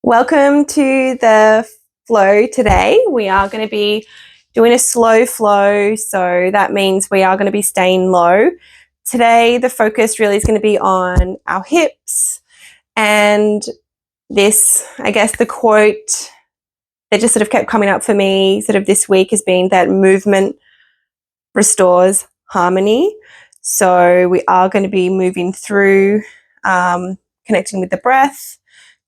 Welcome to the flow today. We are going to be doing a slow flow, so that means we are going to be staying low. Today, the focus really is going to be on our hips, and this, I guess, the quote that just sort of kept coming up for me sort of this week has been that movement restores harmony. So we are going to be moving through, connecting with the breath.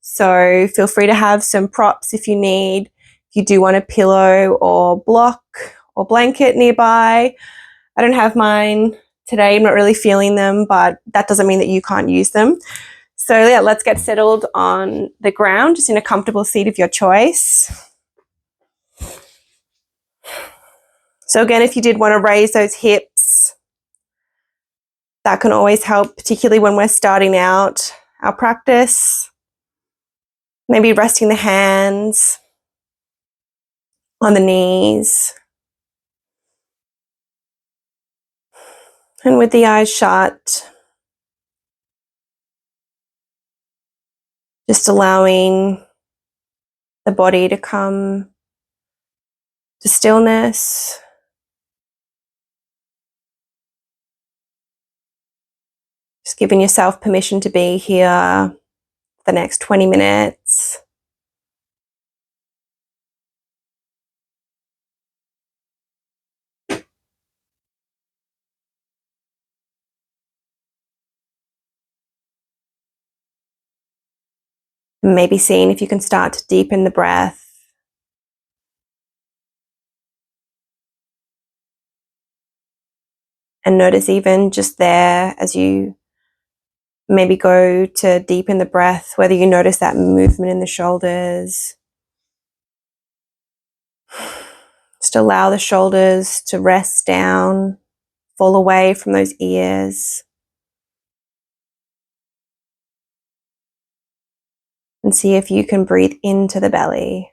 So feel free to have some props if you need. If you do want a pillow or block or blanket nearby. I don't have mine today. I'm not really feeling them, but that doesn't mean that you can't use them. So yeah, let's get settled on the ground, just in a comfortable seat of your choice. So again, if you did want to raise those hips, that can always help, particularly when we're starting out our practice. Maybe resting the hands on the knees. And with the eyes shut, just allowing the body to come to stillness. Just giving yourself permission to be here for the next 20 minutes. Maybe seeing if you can start to deepen the breath. And notice even just there as you maybe go to deepen the breath, whether you notice that movement in the shoulders. Just allow the shoulders to rest down, fall away from those ears. And see if you can breathe into the belly.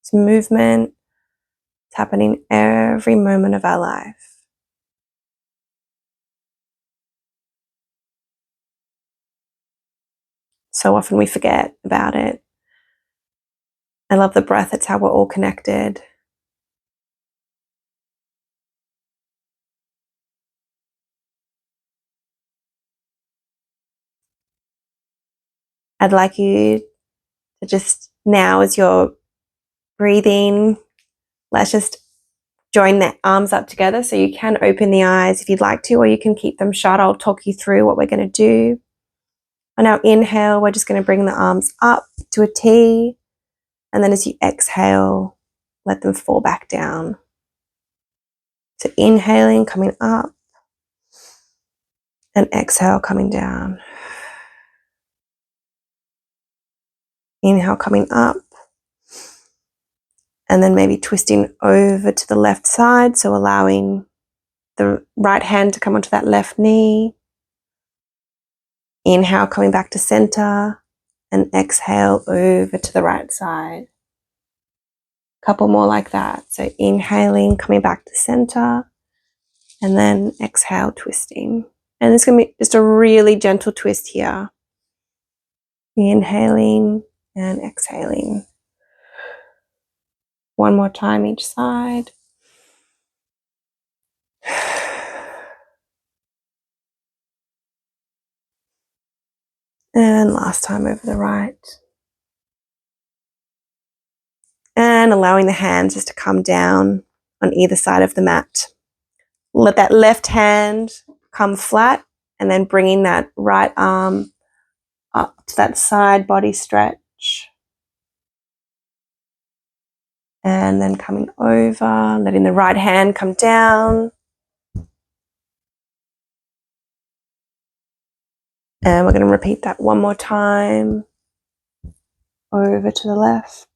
It's movement. It's happening every moment of our life. So often we forget about it. I love the breath. It's how we're all connected. I'd like you to just now, as you're breathing, let's just join the arms up together. So you can open the eyes if you'd like to, or you can keep them shut. I'll talk you through what we're going to do. On our inhale, we're just going to bring the arms up to a T. And then as you exhale, let them fall back down. So inhaling, coming up, and exhale, coming down. Inhale, coming up, and then maybe twisting over to the left side, so allowing the right hand to come onto that left knee. Inhale, coming back to center, and exhale over to the right side. A couple more like that. So inhaling, coming back to center, and then exhale, twisting. And it's going to be just a really gentle twist here. Inhaling and exhaling. One more time each side. And last time over the right. And allowing the hands just to come down on either side of the mat. Let that left hand come flat, and then bringing that right arm up to that side body stretch. And then coming over, letting the right hand come down. And we're going to repeat that one more time. Over to the left.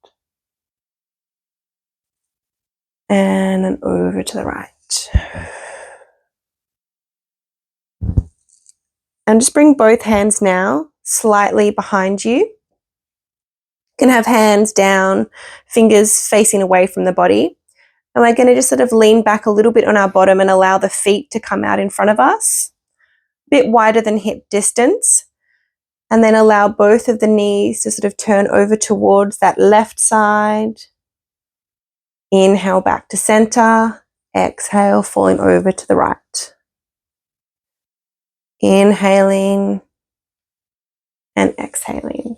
And then over to the right. And just bring both hands now slightly behind you. You can have hands down, fingers facing away from the body. And we're going to just sort of lean back a little bit on our bottom and allow the feet to come out in front of us, a bit wider than hip distance. And then allow both of the knees to sort of turn over towards that left side. Inhale back to center. Exhale, falling over to the right. Inhaling and exhaling.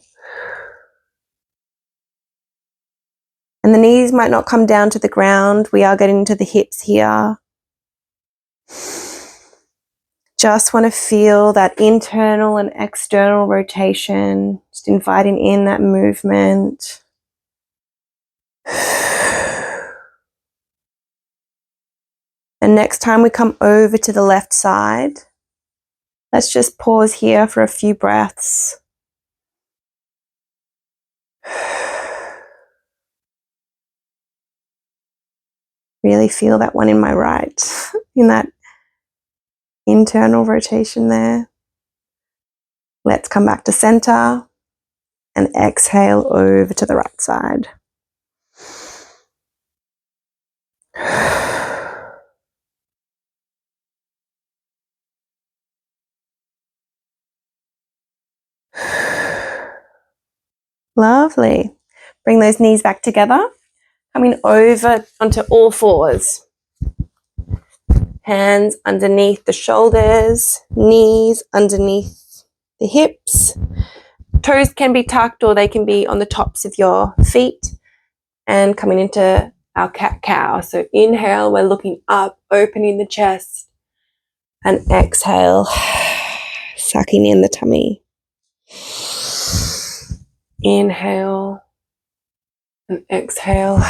And the knees might not come down to the ground. We are getting to the hips here. Just want to feel that internal and external rotation. Just inviting in that movement. And next time we come over to the left side, let's just pause here for a few breaths. Really feel that one in my right, in that internal rotation there. Let's come back to center and exhale over to the right side. Lovely. Bring those knees back together. Coming over onto all fours. Hands underneath the shoulders, knees underneath the hips. Toes can be tucked or they can be on the tops of your feet. And coming into our cat-cow. So inhale, we're looking up, opening the chest. And exhale, sucking in the tummy. Inhale and exhale.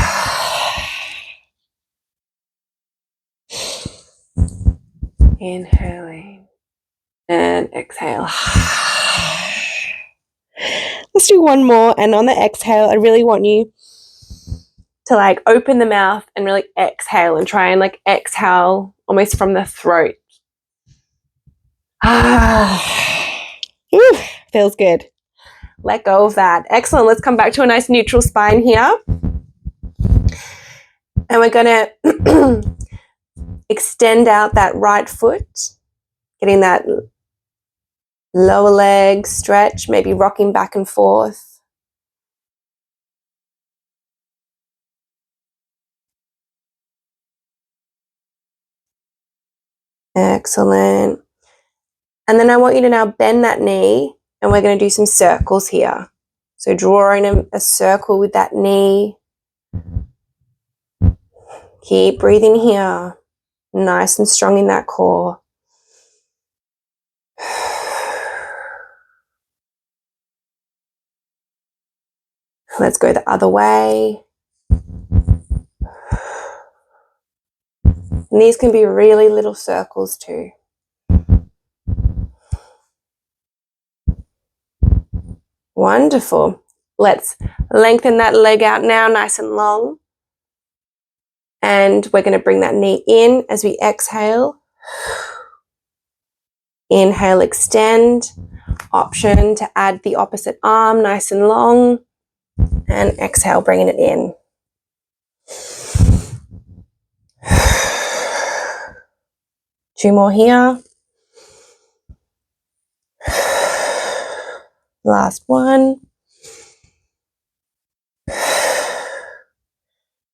Inhaling and exhale. Let's do one more. And on the exhale, I really want you to like open the mouth and really exhale and try and like exhale almost from the throat. Feels good. Let go of that. Excellent. Let's come back to a nice neutral spine here. And we're going to extend out that right foot, getting that lower leg stretch, maybe rocking back and forth. Excellent. And then I want you to now bend that knee and we're going to do some circles here. So drawing a circle with that knee. Keep breathing here. Nice and strong in that core. Let's go the other way. And these can be really little circles too. Wonderful. Let's lengthen that leg out now, nice and long. And we're going to bring that knee in as we exhale. Inhale, extend. Option to add the opposite arm, nice and long. And exhale, bringing it in. Two more here. Last one.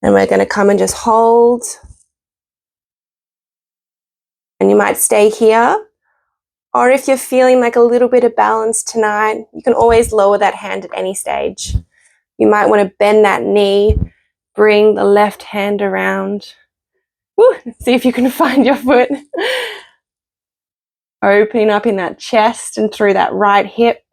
And we're going to come and just hold. And you might stay here. Or if you're feeling like a little bit of balance tonight, you can always lower that hand at any stage. You might want to bend that knee, bring the left hand around. Woo, see if you can find your foot. Opening up in that chest and through that right hip.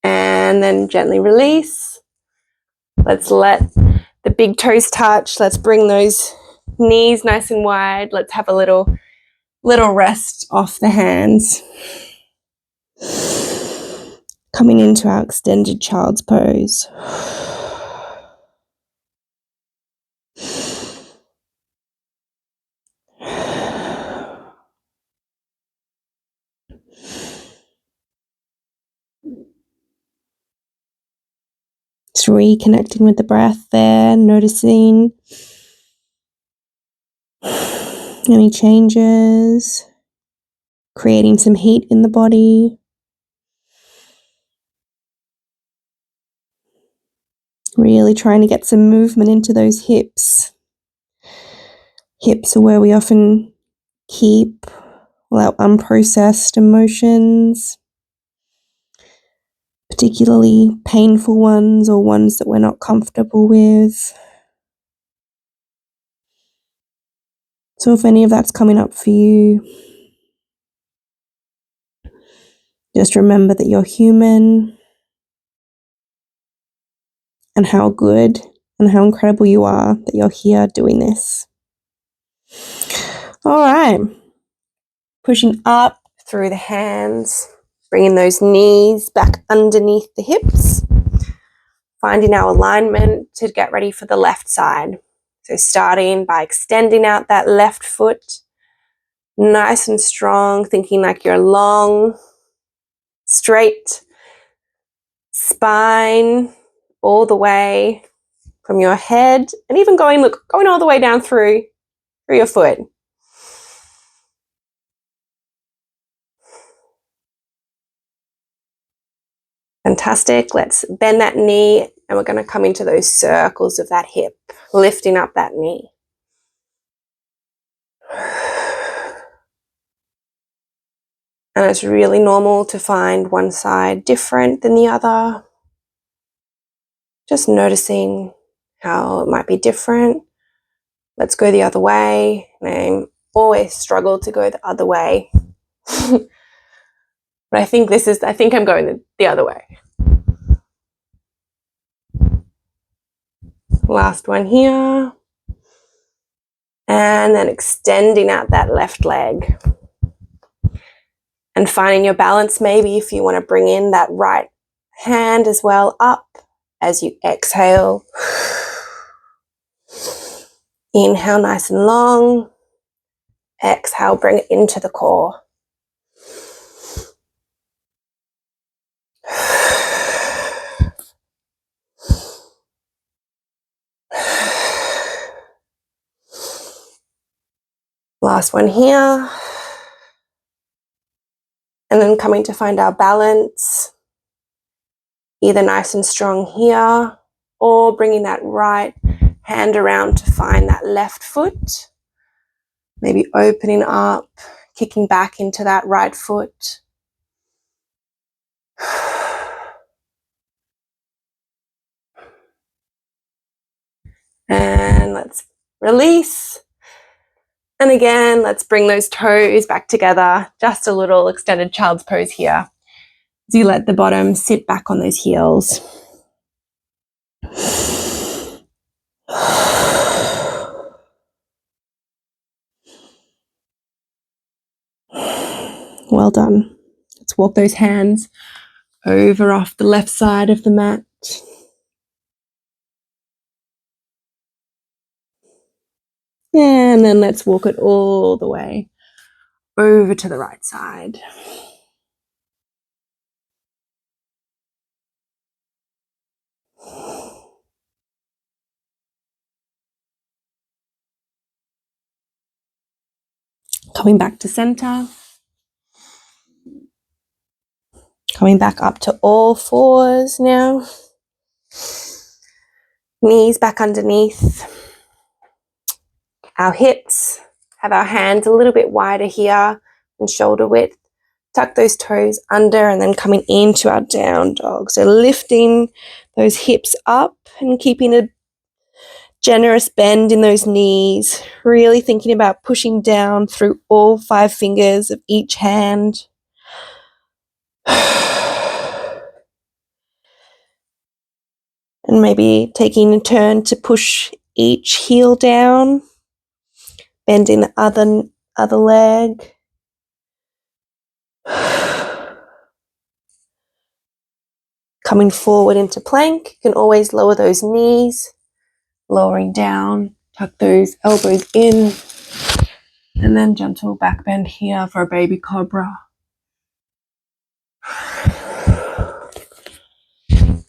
And then gently release. Let's let the big toes touch. Let's bring those knees nice and wide. Let's have a little rest off the hands. Coming into our extended child's pose. Just reconnecting with the breath there, noticing any changes, creating some heat in the body. Really trying to get some movement into those hips. Hips are where we often keep all our unprocessed emotions, particularly painful ones or ones that we're not comfortable with. So if any of that's coming up for you, just remember that you're human and how good and how incredible you are that you're here doing this. All right. Pushing up through the hands, bringing those knees back underneath the hips, finding our alignment to get ready for the left side. So starting by extending out that left foot, nice and strong, thinking like you're long, straight spine all the way from your head, and even going all the way down through your foot. Fantastic. Let's bend that knee, and we're going to come into those circles of that hip, lifting up that knee. And it's really normal to find one side different than the other. Just noticing how it might be different. Let's go the other way. And I always struggle to go the other way. But I think I'm going the other way. Last one here. And then extending out that left leg. And finding your balance, maybe if you want to bring in that right hand as well up as you exhale. Inhale nice and long. Exhale, bring it into the core. Last one here. And then coming to find our balance, either nice and strong here, or bringing that right hand around to find that left foot. Maybe opening up, kicking back into that right foot. And let's release. And again, let's bring those toes back together. Just a little extended child's pose here. As you let the bottom sit back on those heels. Well done. Let's walk those hands over off the left side of the mat. And then let's walk it all the way over to the right side. Coming back to center. Coming back up to all fours now. Knees back underneath our hips. Have our hands a little bit wider here and shoulder width. Tuck those toes under and then coming into our down dog. So lifting those hips up and keeping a generous bend in those knees. Really thinking about pushing down through all 5 fingers of each hand. And maybe taking a turn to push each heel down. Bending the other leg. Coming forward into plank. You can always lower those knees. Lowering down. Tuck those elbows in. And then gentle back bend here for a baby cobra.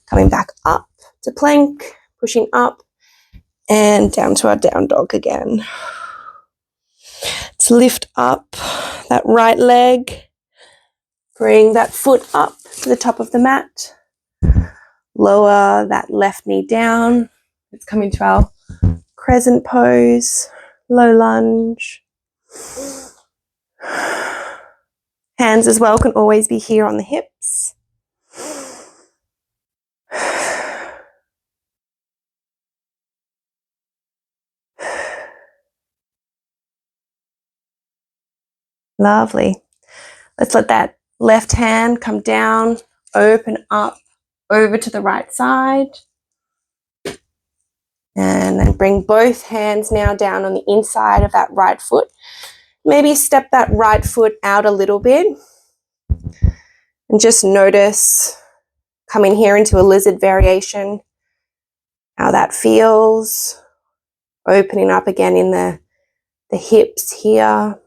Coming back up to plank, pushing up and down to our down dog again. Let's lift up that right leg. Bring that foot up to the top of the mat. Lower that left knee down. Let's come into our crescent pose, low lunge. Hands as well can always be here on the hips. Lovely. Let's let that left hand come down, open up over to the right side. And then bring both hands now down on the inside of that right foot. Maybe step that right foot out a little bit. And just notice coming here into a lizard variation, how that feels. Opening up again in the hips here.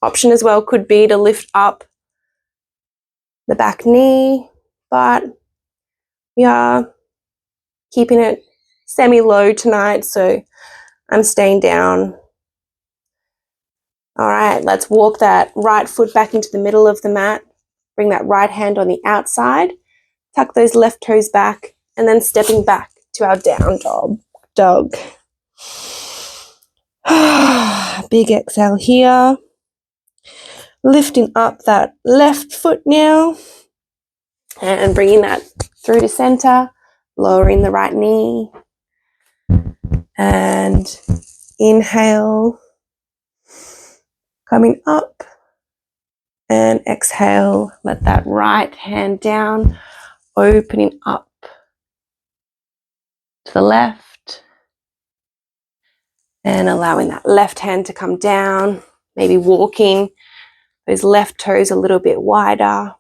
Option as well could be to lift up the back knee, but we are keeping it semi-low tonight, so I'm staying down. All right, let's walk that right foot back into the middle of the mat. Bring that right hand on the outside. Tuck those left toes back, and then stepping back to our down dog. Big exhale here. Lifting up that left foot now and bringing that through to center, lowering the right knee and inhale, coming up and exhale, let that right hand down, opening up to the left and allowing that left hand to come down, maybe walking those left toes a little bit wider.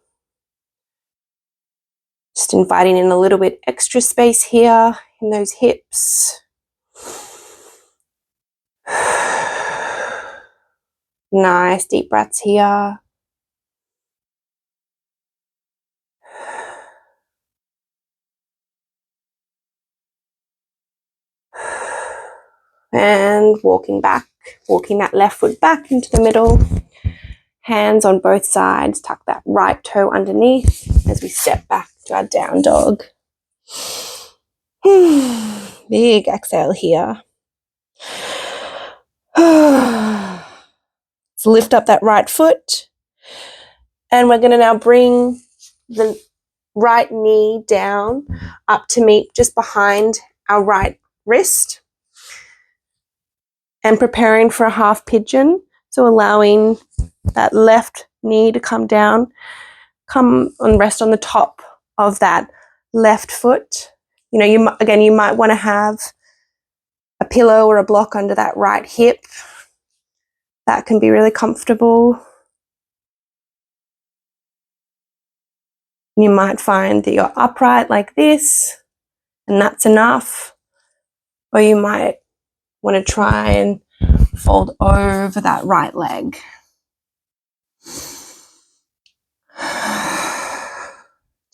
Just inviting in a little bit extra space here in those hips. Nice deep breaths here. And walking that left foot back into the middle. Hands on both sides, tuck that right toe underneath as we step back to our down dog. Big exhale here. Let's lift up that right foot. And we're going to now bring the right knee down up to meet just behind our right wrist. And preparing for a half pigeon. So allowing that left knee to come down, come and rest on the top of that left foot. You know, you might want to have a pillow or a block under that right hip. That can be really comfortable. You might find that you're upright like this, and that's enough. Or you might want to try and fold over that right leg.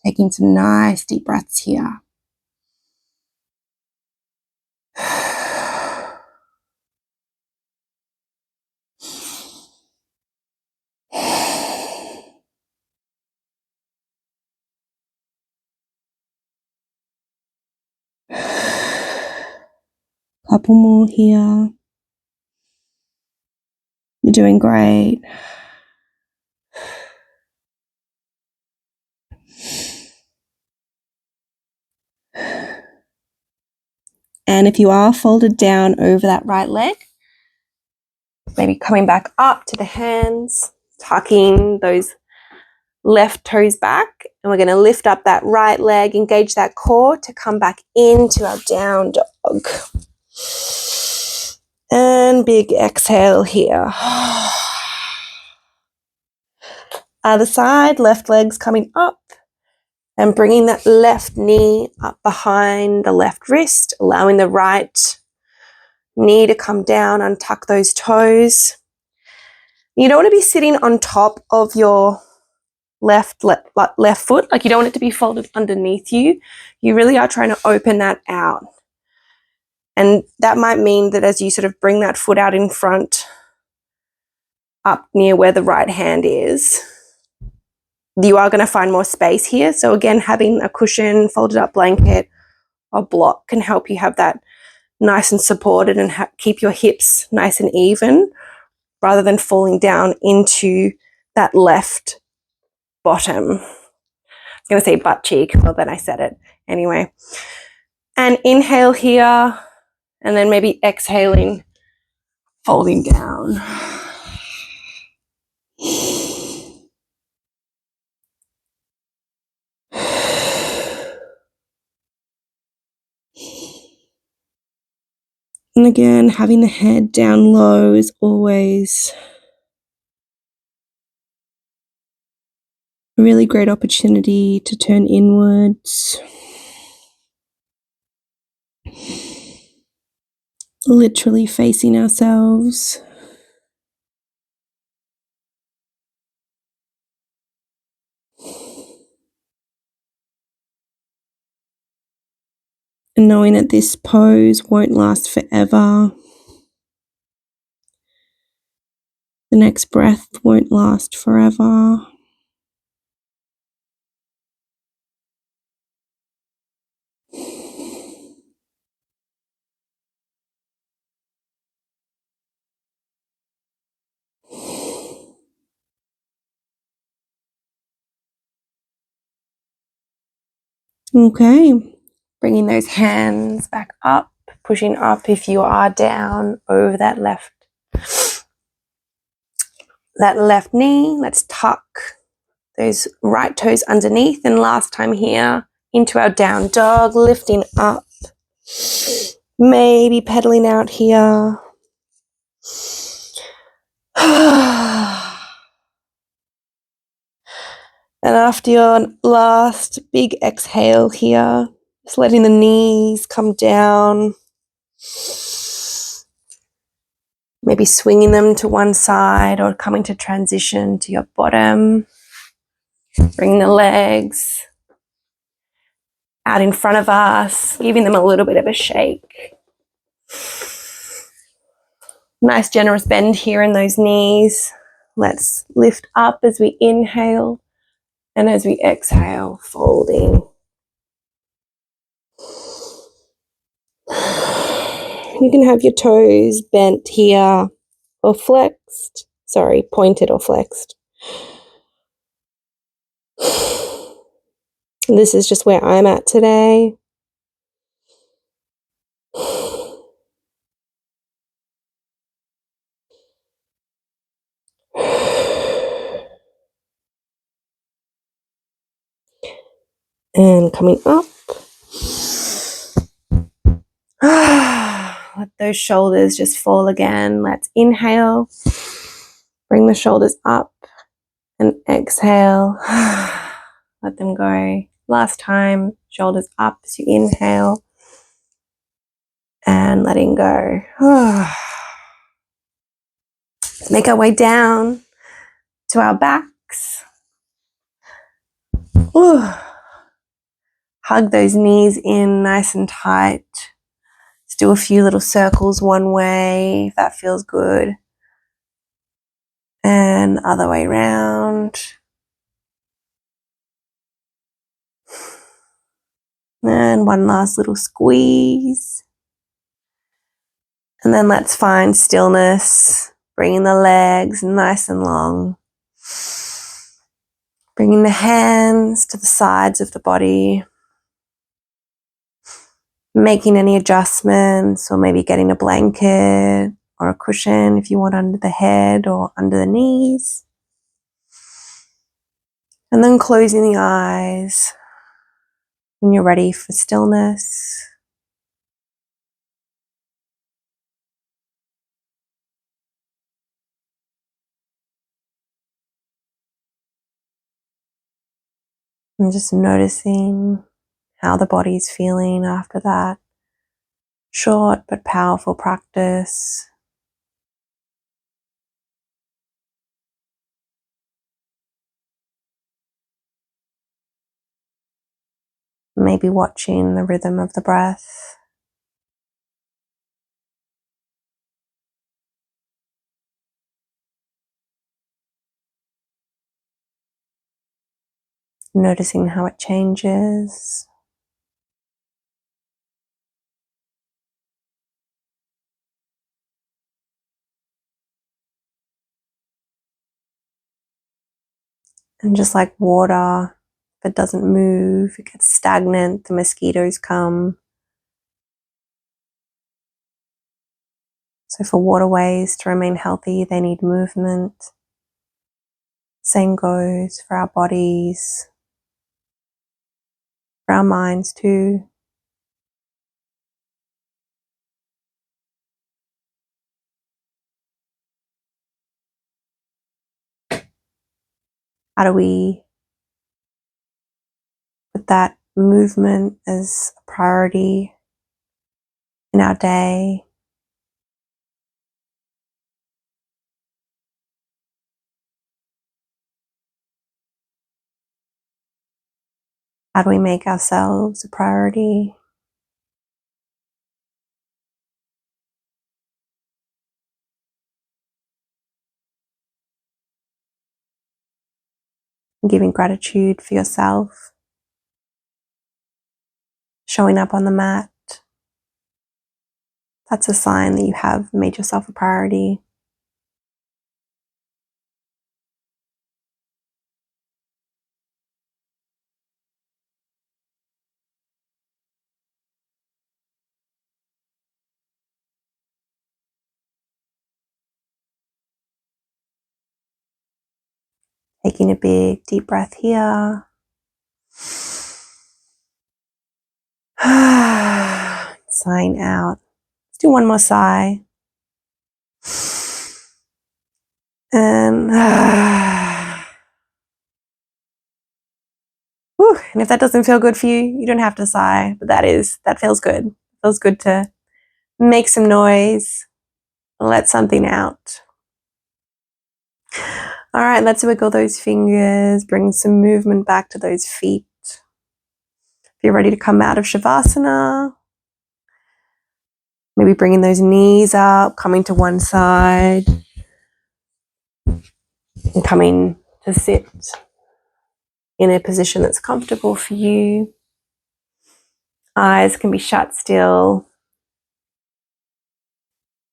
Taking some nice deep breaths here. Couple more here. You're doing great. And if you are folded down over that right leg, maybe coming back up to the hands, tucking those left toes back, and we're going to lift up that right leg, engage that core to come back into our down dog. And big exhale here. Other side, left leg's coming up and bringing that left knee up behind the left wrist, allowing the right knee to come down, untuck those toes. You don't want to be sitting on top of your left foot. Like, you don't want it to be folded underneath you. You really are trying to open that out. And that might mean that as you sort of bring that foot out in front, up near where the right hand is, you are going to find more space here. So again, having a cushion, folded up blanket, or block can help you have that nice and supported and keep your hips nice and even, rather than falling down into that left bottom. I was going to say butt cheek, well, then I said it anyway. And inhale here, and then maybe exhaling, folding down. And again, having the head down low is always a really great opportunity to turn inwards. Literally facing ourselves. And knowing that this pose won't last forever. The next breath won't last forever. Okay, bringing those hands back up, pushing up if you are down over that left knee. Let's tuck those right toes underneath, and last time here into our down dog, lifting up, maybe pedaling out here. And after your last big exhale here, just letting the knees come down, maybe swinging them to one side or coming to transition to your bottom. Bring the legs out in front of us, giving them a little bit of a shake. Nice generous bend here in those knees. Let's lift up as we inhale, and as we exhale, folding. You can have your toes bent here or flexed. Sorry, pointed or flexed. This is just where I'm at today. And coming up. Let those shoulders just fall again. Let's inhale. Bring the shoulders up and exhale. Let them go. Last time, shoulders up as you inhale and letting go. Make our way down to our backs. Hug those knees in nice and tight. Let's do a few little circles one way if that feels good. And other way around. And one last little squeeze. And then let's find stillness, bringing the legs nice and long. Bringing the hands to the sides of the body. Making any adjustments, or maybe getting a blanket or a cushion if you want under the head or under the knees. And then closing the eyes when you're ready for stillness. And just noticing how the body's feeling after that short but powerful practice. Maybe watching the rhythm of the breath. Noticing how it changes. And just like water, if it doesn't move, it gets stagnant, the mosquitoes come. So for waterways to remain healthy, they need movement. Same goes for our bodies, for our minds too. How do we put that movement as a priority in our day? How do we make ourselves a priority? Giving gratitude for yourself, showing up on the mat. That's a sign that you have made yourself a priority. Taking a big deep breath here. Sighing out. Let's do one more sigh. And whew, and if that doesn't feel good for you, you don't have to sigh, but that feels good. It feels good to make some noise, let something out. All right, let's wiggle those fingers, bring some movement back to those feet. If you're ready to come out of Shavasana, maybe bringing those knees up, coming to one side, and coming to sit in a position that's comfortable for you. Eyes can be shut still.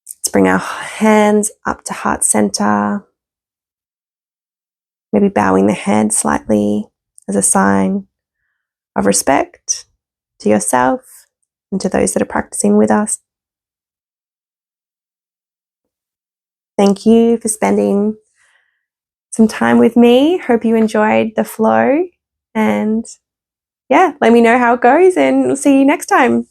Let's bring our hands up to heart center. Maybe bowing the head slightly as a sign of respect to yourself and to those that are practicing with us. Thank you for spending some time with me. Hope you enjoyed the flow. And yeah, let me know how it goes and we'll see you next time.